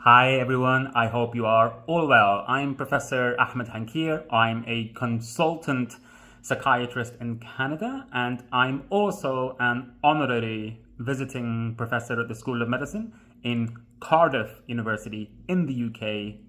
Hi everyone, I hope you are all well. I'm Professor Ahmed Hankir. I'm a consultant psychiatrist in Canada, and I'm also an honorary visiting professor at the School of Medicine in Cardiff University in the UK.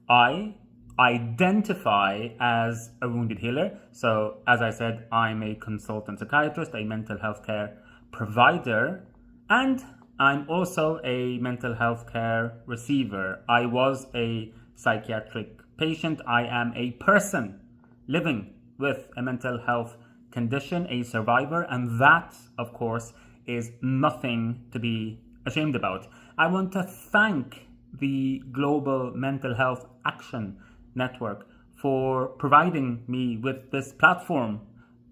I identify as a wounded healer. So, as I said, I'm a consultant psychiatrist, a mental health care provider, and I'm also a mental health care receiver. I was a psychiatric patient. I am a person living with a mental health condition, a survivor, and that, of course, is nothing to be ashamed about. I want to thank the Global Mental Health Action Network for providing me with this platform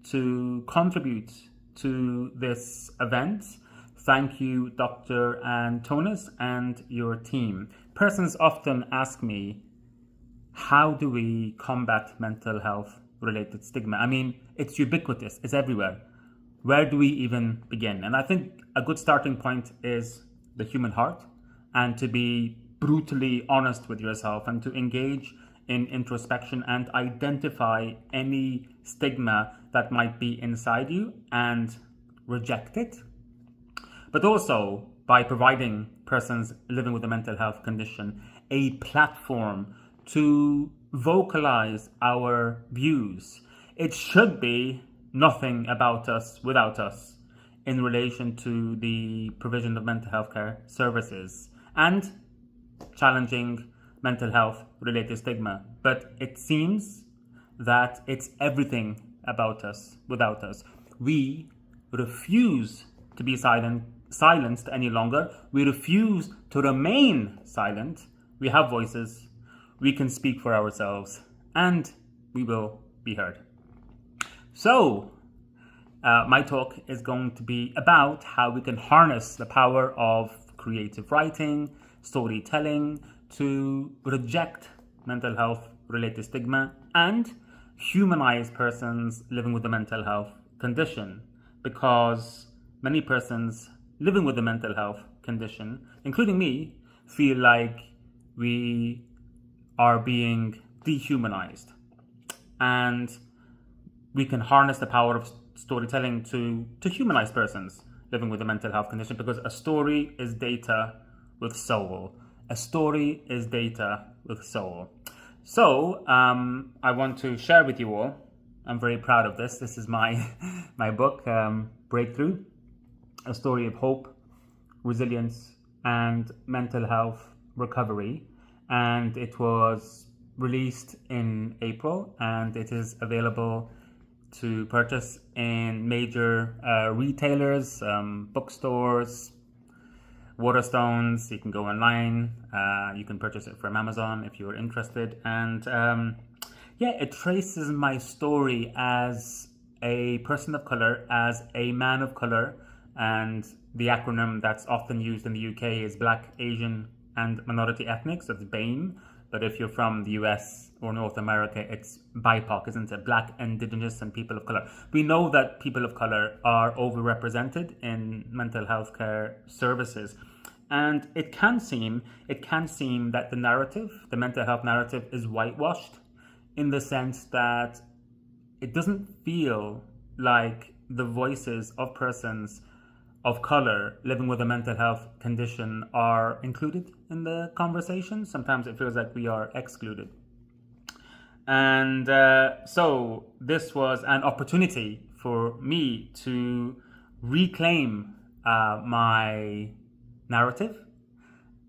to contribute to this event. Thank you, Dr. Antonis and your team. Persons often ask me, how do we combat mental health related stigma? I mean, it's ubiquitous, it's everywhere. Where do we even begin? And I think a good starting point is the human heart, and to be brutally honest with yourself and to engage in introspection and identify any stigma that might be inside you and reject it. But also by providing persons living with a mental health condition a platform to vocalize our views. It should be nothing about us without us in relation to the provision of mental health care services and challenging mental health related stigma. But it seems that it's everything about us without us. We refuse to be silenced any longer. We refuse to remain silent. We have voices. We can speak for ourselves, and we will be heard. So, my talk is going to be about how we can harness the power of creative writing, storytelling to reject mental health related stigma and humanize persons living with a mental health condition, because many persons living with a mental health condition, including me, feel like we are being dehumanized. And we can harness the power of storytelling to humanize persons living with a mental health condition, because a story is data with soul. A story is data with soul. So I want to share with you all, I'm very proud of this. This is my book, Breakthrough, a story of hope, resilience, and mental health recovery. And it was released in April, and it is available to purchase in major retailers, bookstores, Waterstones. You can go online. You can purchase it from Amazon if you're interested. And it traces my story as a person of color, as a man of color, and the acronym that's often used in the UK is Black, Asian, and Minority Ethnic, so it's BAME. But if you're from the US or North America, it's BIPOC, isn't it? Black, Indigenous, and People of Color. We know that people of color are overrepresented in mental health care services. And it can seem that the narrative, the mental health narrative, is whitewashed in the sense that it doesn't feel like the voices of persons of color living with a mental health condition are included in the conversation. Sometimes it feels like we are excluded. And so this was an opportunity for me to reclaim my narrative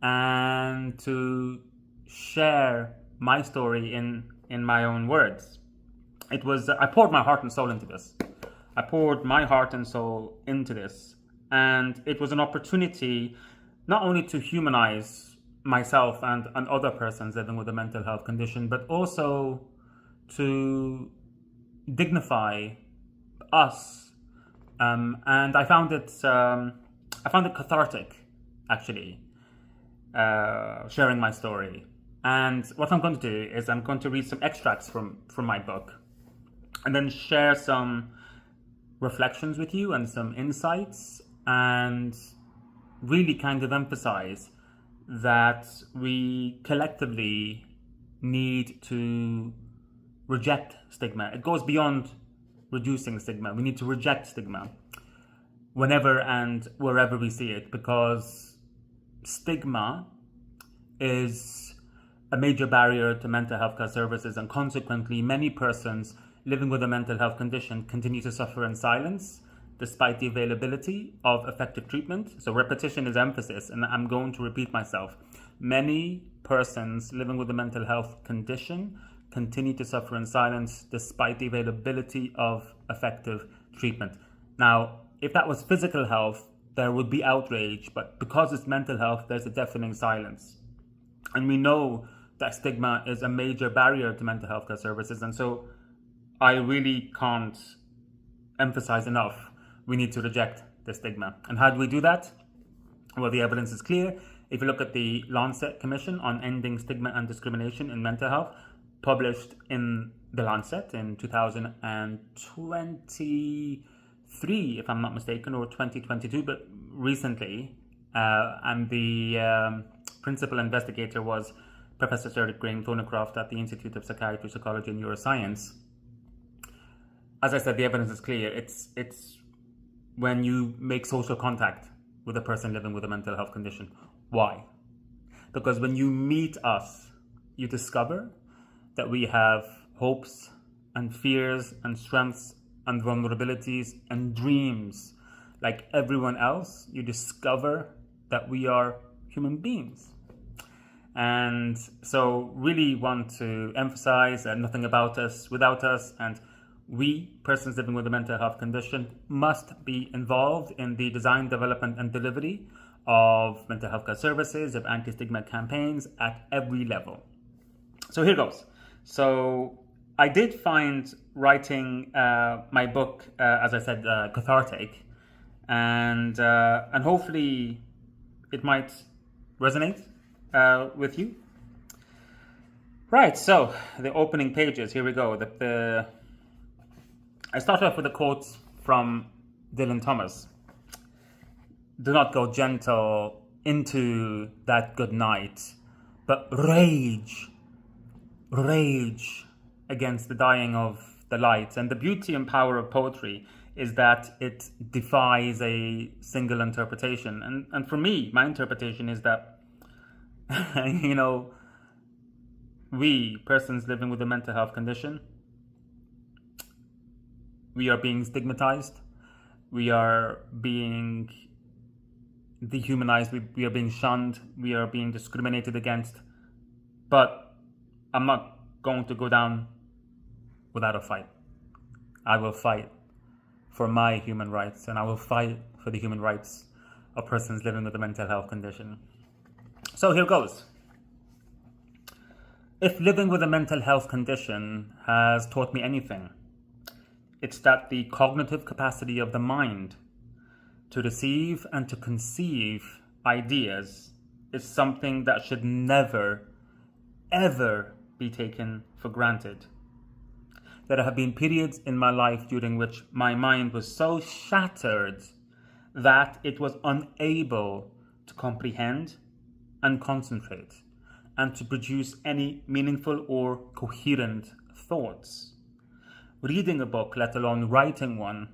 and to share my story in my own words. It was, I poured my heart and soul into this. And it was an opportunity not only to humanize myself and other persons living with a mental health condition, but also to dignify us. And I found it cathartic, actually, sharing my story. And what I'm going to do is I'm going to read some extracts from my book and then share some reflections with you and some insights, and really kind of emphasize that we collectively need to reject stigma. It goes beyond reducing stigma. We need to reject stigma whenever and wherever we see it, because stigma is a major barrier to mental health care services, and consequently many persons living with a mental health condition continue to suffer in silence despite the availability of effective treatment. So repetition is emphasis, and I'm going to repeat myself. Many persons living with a mental health condition continue to suffer in silence despite the availability of effective treatment. Now, if that was physical health, there would be outrage, but because it's mental health, there's a deafening silence. And we know that stigma is a major barrier to mental health care services, and so I really can't emphasize enough, we need to reject the stigma. And how do we do that? Well, the evidence is clear. If you look at the Lancet Commission on Ending Stigma and Discrimination in Mental Health, published in the Lancet in 2023, if I'm not mistaken, or 2022, but recently, and the principal investigator was Professor Sir Graham Thornycroft at the Institute of Psychiatry, Psychology and Neuroscience. As I said, the evidence is clear. It's when you make social contact with a person living with a mental health condition. Why? Because when you meet us, you discover that we have hopes and fears and strengths and vulnerabilities and dreams. Like everyone else, you discover that we are human beings. And so really want to emphasize that nothing about us without us, and we, persons living with a mental health condition, must be involved in the design, development and delivery of mental health care services, of anti-stigma campaigns at every level. So here goes. So I did find writing my book, as I said, cathartic, and hopefully it might resonate with you. Right, so the opening pages, here we go. I start off with a quote from Dylan Thomas. Do not go gentle into that good night, but rage against the dying of the light. And the beauty and power of poetry is that it defies a single interpretation. And for me, my interpretation is that, we, persons living with a mental health condition, we are being stigmatized, we are being dehumanized, we are being shunned, we are being discriminated against. But I'm not going to go down without a fight. I will fight for my human rights, and I will fight for the human rights of persons living with a mental health condition. So here goes. If living with a mental health condition has taught me anything, it's that the cognitive capacity of the mind to receive and to conceive ideas is something that should never, ever be taken for granted. There have been periods in my life during which my mind was so shattered that it was unable to comprehend and concentrate and to produce any meaningful or coherent thoughts. Reading a book, let alone writing one,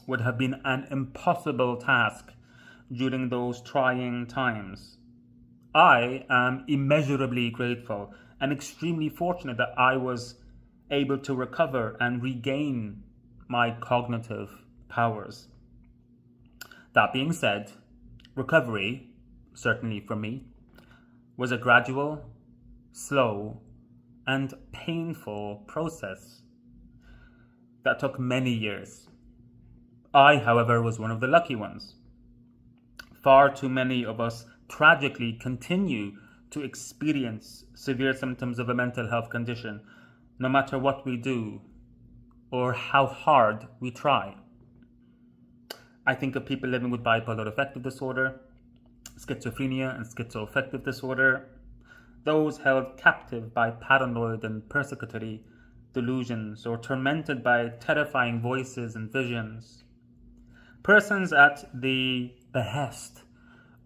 would have been an impossible task during those trying times. I am immeasurably grateful and extremely fortunate that I was able to recover and regain my cognitive powers. That being said, recovery, certainly for me, was a gradual, slow, and painful process that took many years. I, however, was one of the lucky ones. Far too many of us tragically continue to experience severe symptoms of a mental health condition, no matter what we do or how hard we try. I think of people living with bipolar affective disorder, schizophrenia and schizoaffective disorder, those held captive by paranoid and persecutory delusions or tormented by terrifying voices and visions, persons at the behest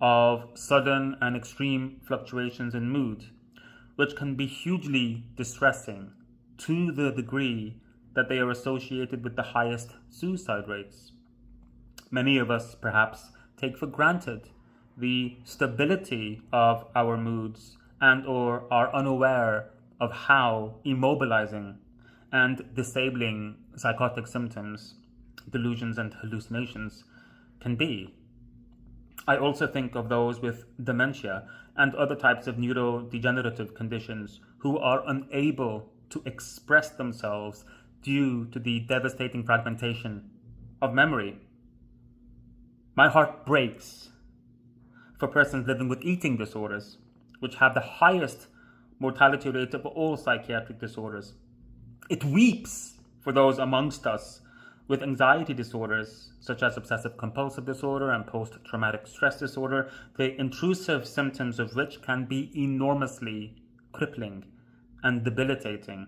of sudden and extreme fluctuations in mood, which can be hugely distressing to the degree that they are associated with the highest suicide rates. Many of us perhaps take for granted the stability of our moods and or are unaware of how immobilizing and disabling psychotic symptoms, delusions and hallucinations can be. I also think of those with dementia and other types of neurodegenerative conditions who are unable to express themselves due to the devastating fragmentation of memory. My heart breaks for persons living with eating disorders, which have the highest mortality rate of all psychiatric disorders. It weeps for those amongst us with anxiety disorders, such as obsessive compulsive disorder and post-traumatic stress disorder, the intrusive symptoms of which can be enormously crippling and debilitating.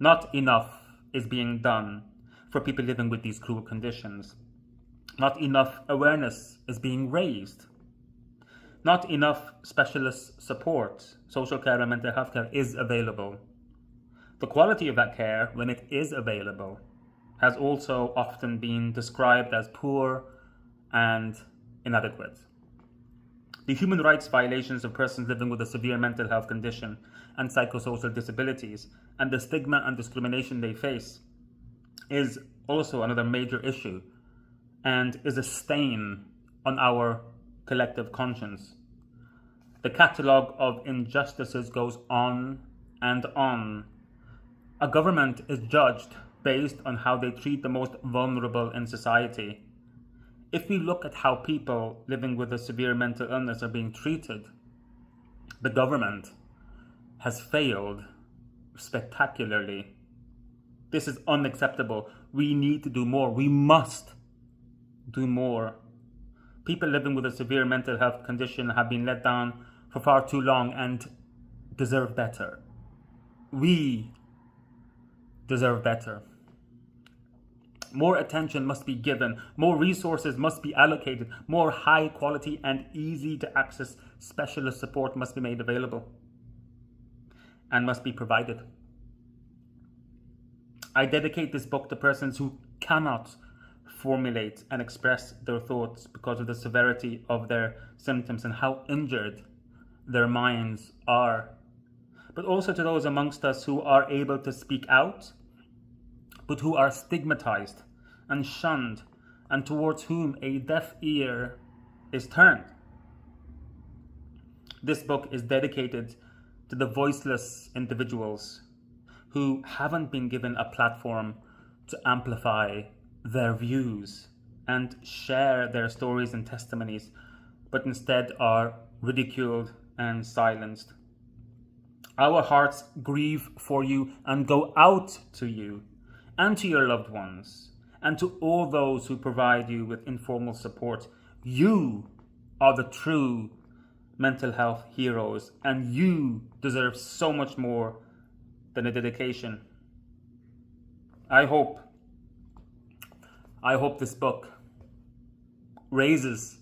Not enough is being done for people living with these cruel conditions. Not enough awareness is being raised. Not enough specialist support, social care and mental health care is available. The quality of that care, when it is available, has also often been described as poor and inadequate. The human rights violations of persons living with a severe mental health condition and psychosocial disabilities and the stigma and discrimination they face is also another major issue and is a stain on our collective conscience. The catalogue of injustices goes on and on. A government is judged based on how they treat the most vulnerable in society. If we look at how people living with a severe mental illness are being treated, the government has failed spectacularly. This is unacceptable. We need to do more. We must do more. People living with a severe mental health condition have been let down for far too long and deserve better. We deserve better. More attention must be given, more resources must be allocated, more high quality and easy to access specialist support must be made available and must be provided. I dedicate this book to persons who cannot formulate and express their thoughts because of the severity of their symptoms and how injured their minds are, but also to those amongst us who are able to speak out, but who are stigmatized and shunned, and towards whom a deaf ear is turned. This book is dedicated to the voiceless individuals who haven't been given a platform to amplify their views and share their stories and testimonies, but instead are ridiculed and silenced. Our hearts grieve for you and go out to you and to your loved ones and to all those who provide you with informal support. You are the true mental health heroes, and you deserve so much more than a dedication. I hope this book raises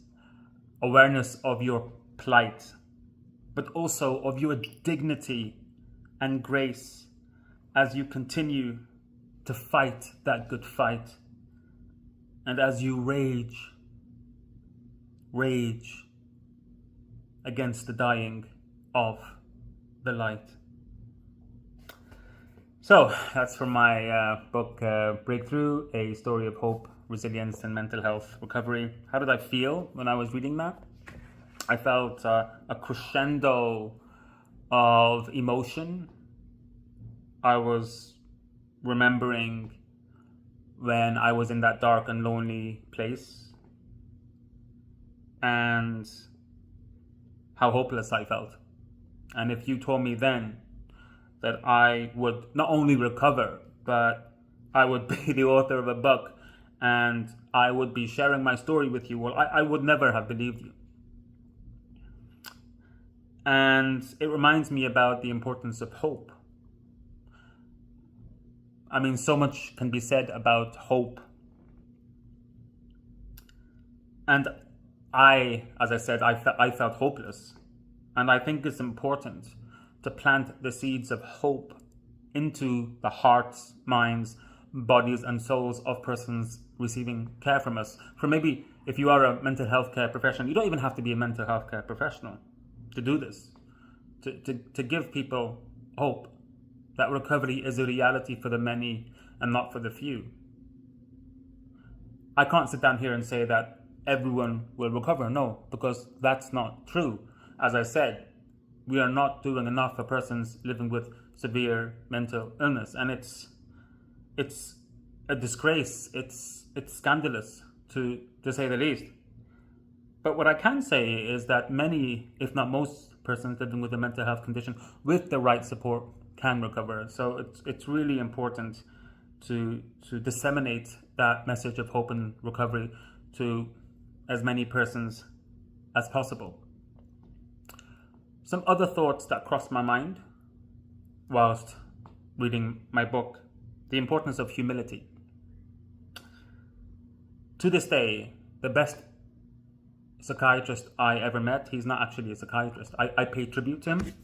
awareness of your plight, but also of your dignity and grace as you continue to fight that good fight, and as you rage against the dying of the light. So that's from my book, Breakthrough, A Story of Hope, Resilience, and Mental Health Recovery. How did I feel when I was reading that? I felt a crescendo of emotion. I was remembering when I was in that dark and lonely place and how hopeless I felt. And if you told me then that I would not only recover, but I would be the author of a book and I would be sharing my story with you, well, I would never have believed you. And it reminds me about the importance of hope. I mean, so much can be said about hope. And as I said, I felt hopeless. And I think it's important to plant the seeds of hope into the hearts, minds, bodies, and souls of persons receiving care from us. For maybe if you are a mental health care professional, you don't even have to be a mental health care professional to do this, to give people hope that recovery is a reality for the many and not for the few. I can't sit down here and say that everyone will recover, no, because that's not true. As I said, we are not doing enough for persons living with severe mental illness, and it's a disgrace. It's scandalous to say the least. But what I can say is that many, if not most, persons living with a mental health condition with the right support can recover. So it's really important to disseminate that message of hope and recovery to as many persons as possible. Some other thoughts that crossed my mind whilst reading my book: the importance of humility. To this day, the best psychiatrist I ever met, he's not actually a psychiatrist, I pay tribute to him,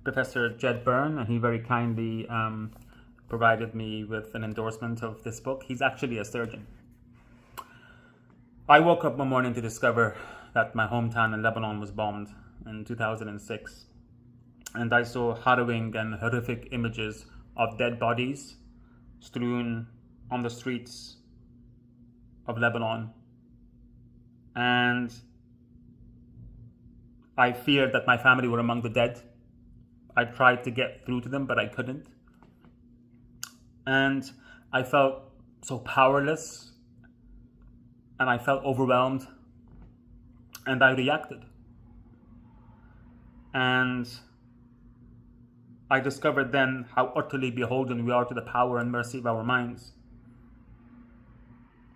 Professor Jed Byrne, and he very kindly provided me with an endorsement of this book. He's actually a surgeon. I woke up one morning to discover that my hometown in Lebanon was bombed in 2006. And I saw harrowing and horrific images of dead bodies strewn on the streets of Lebanon. And I feared that my family were among the dead. I tried to get through to them, but I couldn't. And I felt so powerless, and I felt overwhelmed, and I reacted. And I discovered then how utterly beholden we are to the power and mercy of our minds.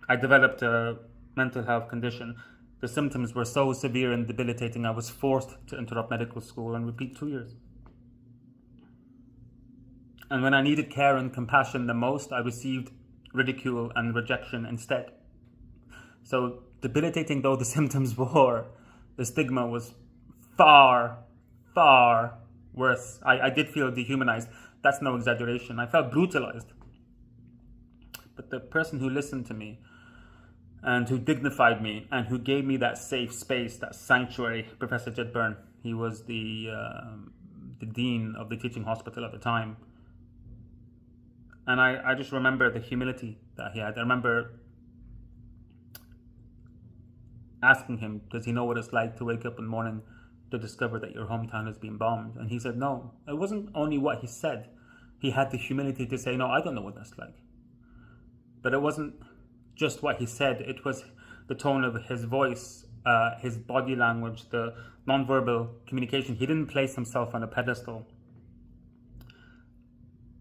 I developed a mental health condition. The symptoms were so severe and debilitating, I was forced to interrupt medical school and repeat 2 years. And when I needed care and compassion the most, I received ridicule and rejection instead. So debilitating though the symptoms were, the stigma was far, far worse. I did feel dehumanized. That's no exaggeration. I felt brutalized. But the person who listened to me and who dignified me and who gave me that safe space, that sanctuary, Professor Jed Byrne, he was the dean of the teaching hospital at the time. And I just remember the humility that he had. I remember asking him, does he know what it's like to wake up in the morning to discover that your hometown is being bombed? And he said, no. It wasn't only what he said. He had the humility to say, no, I don't know what that's like. But it wasn't just what he said. It was the tone of his voice, his body language, the nonverbal communication. He didn't place himself on a pedestal.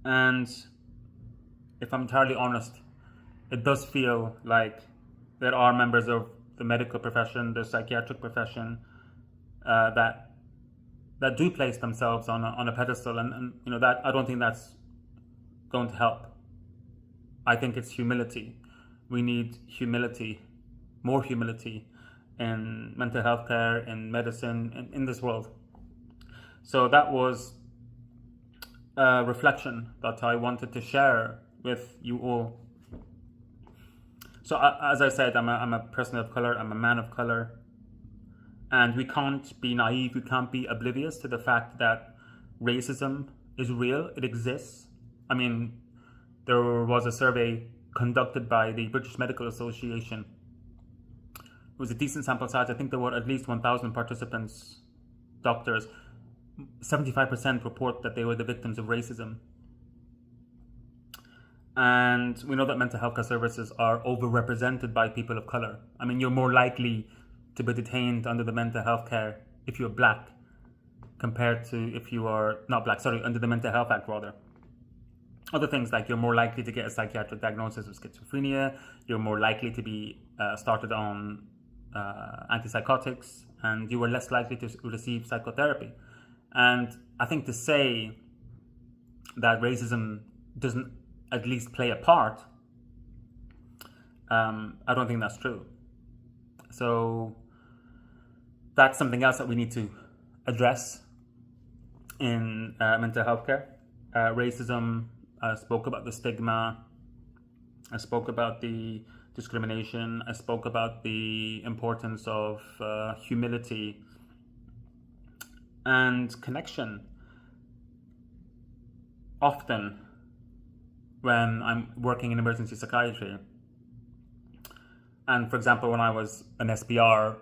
And if I'm entirely honest, it does feel like there are members of the medical profession, the psychiatric profession, that do place themselves on a pedestal, and you know that I don't think that's going to help. I think it's humility. We need humility, more humility in mental health care, in medicine, in this world. So that was a reflection that I wanted to share with you all. So as I said, I'm a person of color, I'm a man of color, and we can't be naive, we can't be oblivious to the fact that racism is real, it exists. I mean, there was a survey conducted by the British Medical Association. It was a decent sample size. I think there were at least 1,000 participants, doctors. 75% report that they were the victims of racism. And we know that mental health care services are overrepresented by people of color. I mean, you're more likely to be detained under the mental health care if you're black compared to if you are not black, under the Mental Health Act rather. Other things like you're more likely to get a psychiatric diagnosis of schizophrenia, you're more likely to be started on antipsychotics, and you are less likely to receive psychotherapy. And I think to say that racism doesn't at least play a part, I don't think that's true. So that's something else that we need to address in mental health care. Racism, I spoke about the stigma, I spoke about the discrimination, I spoke about the importance of humility and connection. Often, when I'm working in emergency psychiatry, and for example, when I was an SPR,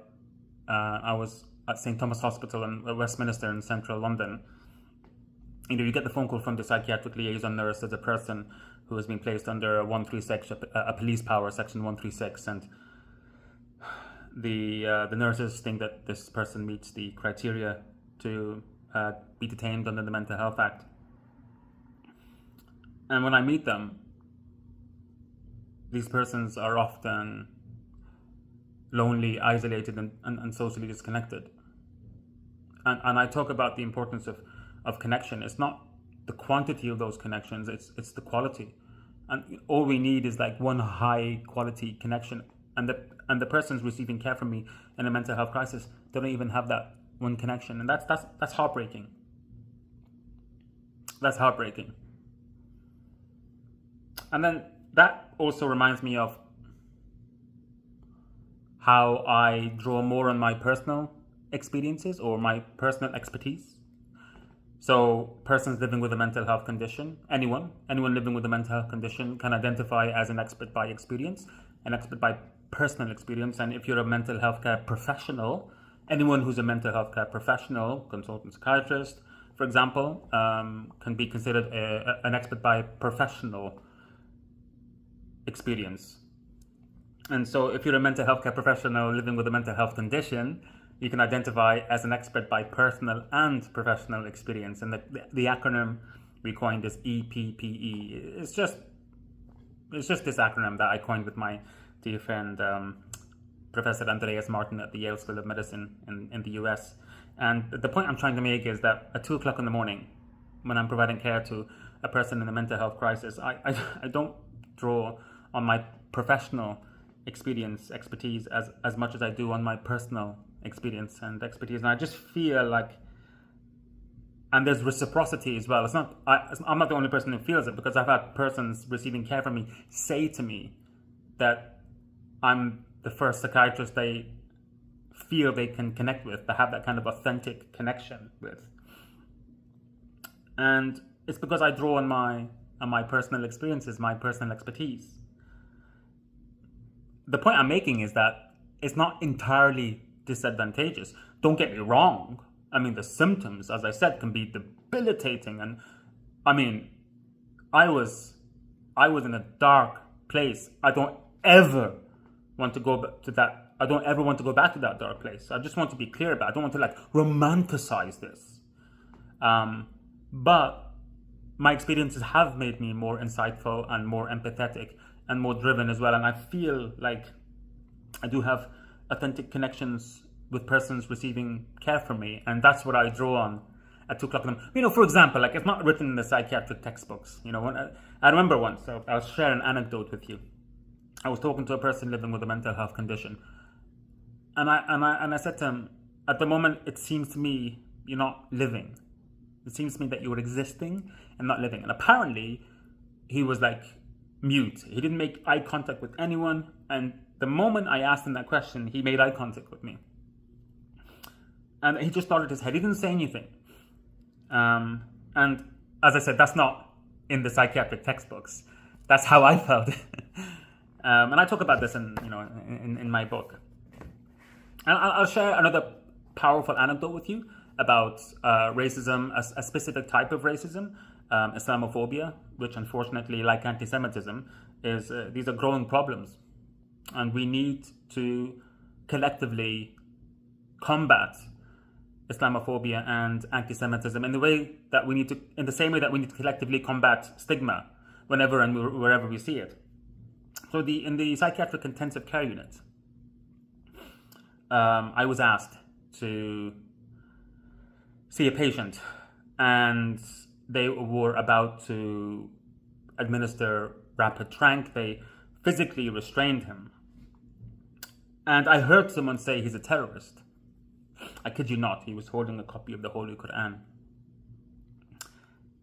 I was at St. Thomas Hospital in Westminster in central London. You get the phone call from the psychiatric liaison nurse as a person who has been placed under a 136, a police power, section 136, and the nurses think that this person meets the criteria to be detained under the Mental Health Act. And when I meet them, these persons are often lonely, isolated, and socially disconnected. And I talk about the importance of connection. It's not the quantity of those connections, it's the quality. And all we need is like one high quality connection. And the persons receiving care from me in a mental health crisis don't even have that one connection. And that's heartbreaking. That's heartbreaking. And then that also reminds me of how I draw more on my personal experiences or my personal expertise. So persons living with a mental health condition, anyone living with a mental health condition can identify as an expert by experience, an expert by personal experience. And if you're a mental health care professional, anyone who's a mental health care professional, consultant psychiatrist, for example, can be considered an expert by professional experience. And so if you're a mental health care professional living with a mental health condition, you can identify as an expert by personal and professional experience. And the acronym we coined is EPPE. It's just this acronym that I coined with my dear friend, Professor Andreas Martin at the Yale School of Medicine in the US. And the point I'm trying to make is that at 2 o'clock in the morning, when I'm providing care to a person in a mental health crisis, I don't draw on my professional experience, expertise as much as I do on my personal experience and expertise. And I just feel like, and there's reciprocity as well. I'm not the only person who feels it, because I've had persons receiving care from me say to me that I'm the first psychiatrist they feel they can connect with, to have that kind of authentic connection with. And it's because I draw on my personal experiences, my personal expertise. The point I'm making is that it's not entirely disadvantageous. Don't get me wrong. I mean, the symptoms, as I said, can be debilitating. And I mean, I was in a dark place. I don't ever want to go to that. I don't ever want to go back to that dark place. I just want to be clear about it. I don't want to romanticize this. But my experiences have made me more insightful and more empathetic and more driven as well. And I feel like I do have authentic connections with persons receiving care from me. And that's what I draw on at 2 o'clock in the morning. For example, it's not written in the psychiatric textbooks. I remember once, so I'll share an anecdote with you. I was talking to a person living with a mental health condition. And I said to him, at the moment, it seems to me you're not living. It seems to me that you're existing and not living. And apparently, he was mute. He didn't make eye contact with anyone. And the moment I asked him that question, he made eye contact with me. And he just nodded his head. He didn't say anything. And as I said, that's not in the psychiatric textbooks. That's how I felt. And I talk about this in my book. And I'll share another powerful anecdote with you about racism, a specific type of racism, Islamophobia, which unfortunately, like anti-Semitism, these are growing problems. And we need to collectively combat Islamophobia and anti-Semitism in the same way that we need to collectively combat stigma whenever and wherever we see it. So in the psychiatric intensive care unit, I was asked to see a patient, and they were about to administer rapid tranq. They physically restrained him. And I heard someone say he's a terrorist. I kid you not, he was holding a copy of the Holy Quran.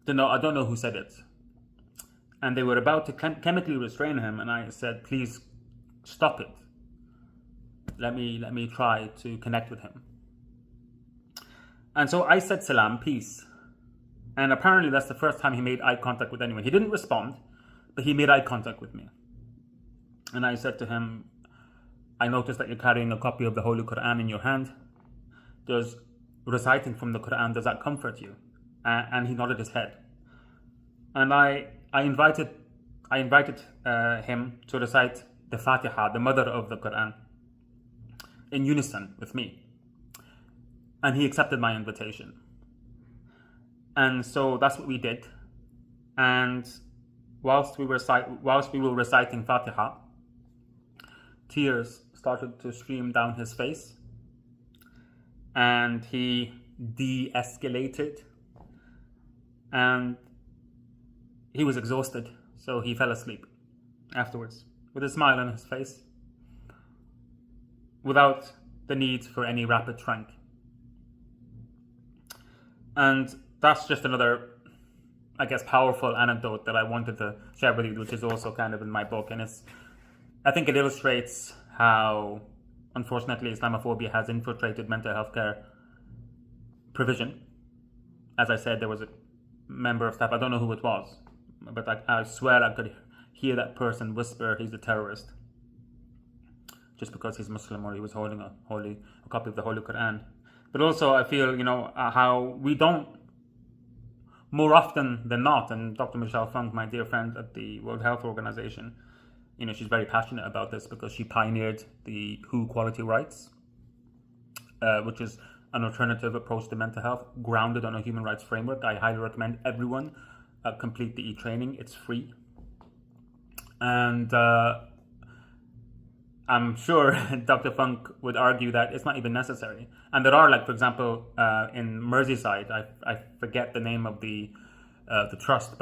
I don't know who said it. And they were about to chemically restrain him, and I said, please stop it. Let me try to connect with him. And so I said salam, peace. And apparently that's the first time he made eye contact with anyone. He didn't respond, but he made eye contact with me. And I said to him, I noticed that you're carrying a copy of the Holy Quran in your hand. Does reciting from the Quran, does that comfort you? And he nodded his head. And I invited him to recite the Fatiha, the mother of the Quran, in unison with me. And he accepted my invitation. And so that's what we did. And whilst we were reciting Fatiha, tears started to stream down his face. And he de-escalated. And he was exhausted, so he fell asleep afterwards with a smile on his face, without the need for any rapid trank. And that's just another, I guess, powerful anecdote that I wanted to share with you, which is also kind of in my book. And I think it illustrates how, unfortunately, Islamophobia has infiltrated mental health care provision. As I said, there was a member of staff, I don't know who it was, but I swear I could hear that person whisper he's a terrorist just because he's Muslim or he was holding a copy of the Holy Quran. But also I feel, how we don't, more often than not, and Dr. Michelle Funk, my dear friend at the World Health Organization, she's very passionate about this because she pioneered the WHO Quality Rights, which is an alternative approach to mental health grounded on a human rights framework. I highly recommend everyone complete the e-training. It's free. And I'm sure Dr. Funk would argue that it's not even necessary. And there are, for example, in Merseyside, I forget the name of the trust,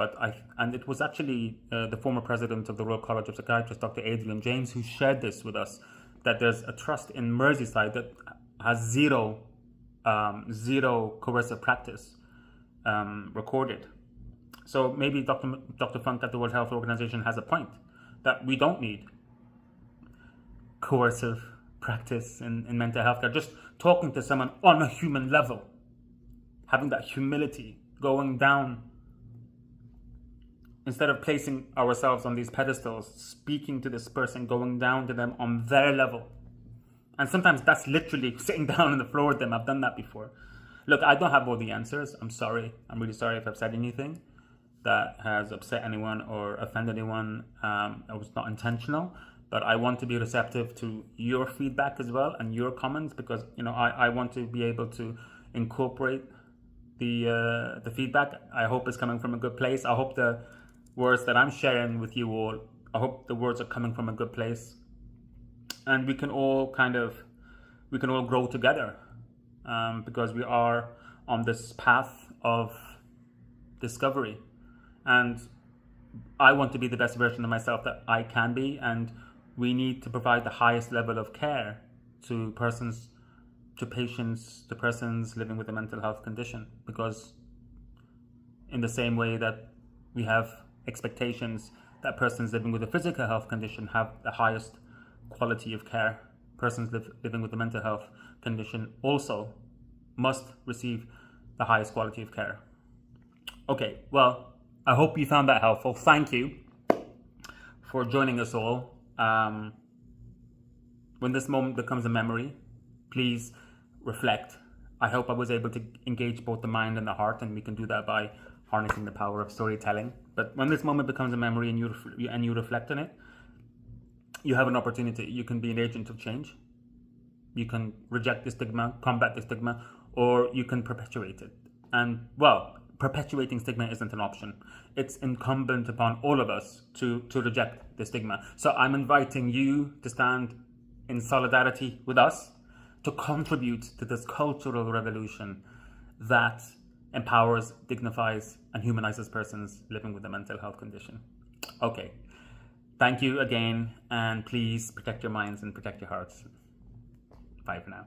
and it was actually the former president of the Royal College of Psychiatrists, Dr. Adrian James, who shared this with us, that there's a trust in Merseyside that has zero coercive practice recorded. So maybe Dr. Funk at the World Health Organization has a point that we don't need coercive practice in mental health care. Just talking to someone on a human level, having that humility, going down, instead of placing ourselves on these pedestals, speaking to this person, going down to them on their level. And sometimes that's literally sitting down on the floor with them. I've done that before. Look, I don't have all the answers. I'm sorry. I'm really sorry if I've said anything that has upset anyone or offended anyone. It was not intentional, but I want to be receptive to your feedback as well and your comments, because I want to be able to incorporate the feedback. I hope it's coming from a good place. I hope the words that I'm sharing with you all, I hope the words are coming from a good place, and we can all grow together, because we are on this path of discovery. And I want to be the best version of myself that I can be, and we need to provide the highest level of care to patients, to persons living with a mental health condition, because in the same way that we have expectations that persons living with a physical health condition have the highest quality of care, persons living with a mental health condition also must receive the highest quality of care. Okay, well, I hope you found that helpful. Thank you for joining us all. When this moment becomes a memory, please reflect. I hope I was able to engage both the mind and the heart, and we can do that by harnessing the power of storytelling. But when this moment becomes a memory and you reflect on it, you have an opportunity. You can be an agent of change. You can reject the stigma, combat the stigma, or you can perpetuate it. And perpetuating stigma isn't an option. It's incumbent upon all of us to reject the stigma. So I'm inviting you to stand in solidarity with us to contribute to this cultural revolution that empowers, dignifies, and humanizes persons living with a mental health condition. Okay, thank you again, and please protect your minds and protect your hearts. Bye for now.